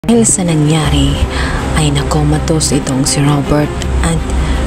Dahil sa nangyari ay nakomatos itong si Robert at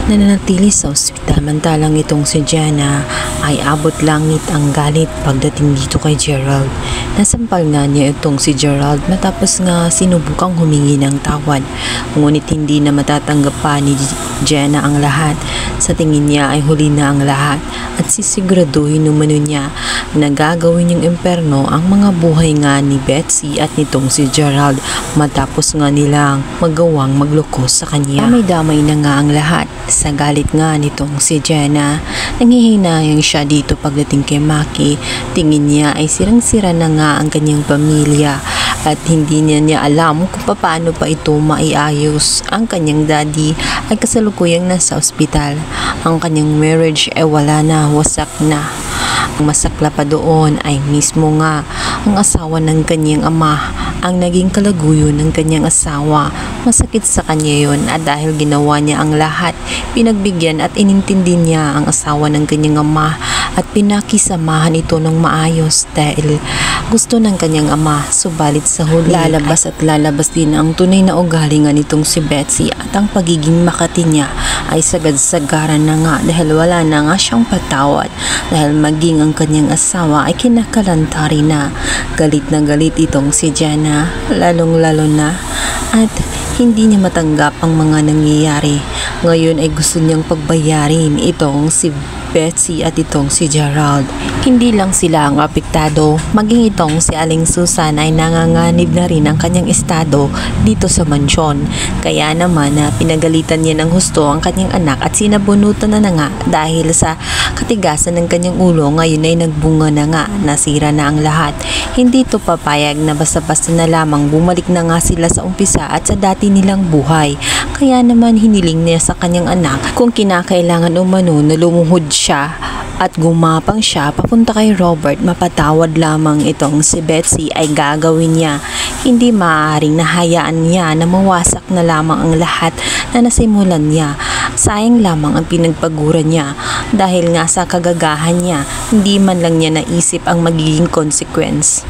nananatili sa ospital, mantalang itong si Jenna ay abot langit ang galit pagdating dito kay Gerald. Nasampal nga niya itong si Gerald matapos nga sinubukang humingi ng tawad, ngunit hindi na matatanggap pa ni Jenna ang lahat. Sa tingin niya ay huli na ang lahat at sisiguraduhin umano niya na gagawin yung imperno ang mga buhay nga ni Betsy at nitong si Gerald matapos nga nilang magawang magloko sa kanya. Damay-damay na nga ang lahat. Sa galit nga nitong si Jenna, nanghihinayang siya dito pagdating kay Maki. Tingin niya ay sirang-sira na nga ang kanyang pamilya at hindi niya alam kung paano pa ito maiayos. Ang kanyang daddy ay kasalukuyang nasa ospital. Ang kanyang marriage ay wala na, wasak na. Ang masakla pa doon ay mismo nga ang asawa ng kanyang ama ang naging kalaguyo ng kanyang asawa. Masakit sa kanya yun at dahil ginawa niya ang lahat, pinagbigyan at inintindi niya ang asawa ng kanyang ama at pinakisamahan ito ng maayos dahil gusto ng kanyang ama. Subalit sa huli, lalabas at lalabas din ang tunay na ugali nga nitong si Betsy at ang pagiging makati niya ay sagad-sagaran na nga dahil wala na nga siyang patawad dahil maging ang kanyang asawa ay kinakalantari na. Galit na galit itong si Jenna, lalong-lalo na at hindi niya matanggap ang mga nangyayari. Ngayon ay gusto niyang pagbayarin itong si Betsy at itong si Gerald. Hindi lang sila ang apektado, maging itong si Aling Susan ay nanganganib na rin ang kanyang estado dito sa mansyon. Kaya naman na pinagalitan niya ng husto ang kanyang anak at sinabunutan na nga dahil sa katigasan ng kanyang ulo. Ngayon ay nagbunga na nga, nasira na ang lahat. Hindi ito papayag na basta-basta na lamang bumalik na nga sila sa umpisa at sa dati nilang buhay. Kaya naman hiniling niya sa kanyang anak kung kinakailangan umano na lumuhod siya at gumapang siya papunta kay Robert, mapatawad lamang itong si Betsy ay gagawin niya. Hindi maaaring nahayaan niya na mawasak na lamang ang lahat na nasimulan niya. Sayang lamang ang pinagpagura niya dahil nga sa kagagahan niya, hindi man lang niya naisip ang magiging consequence.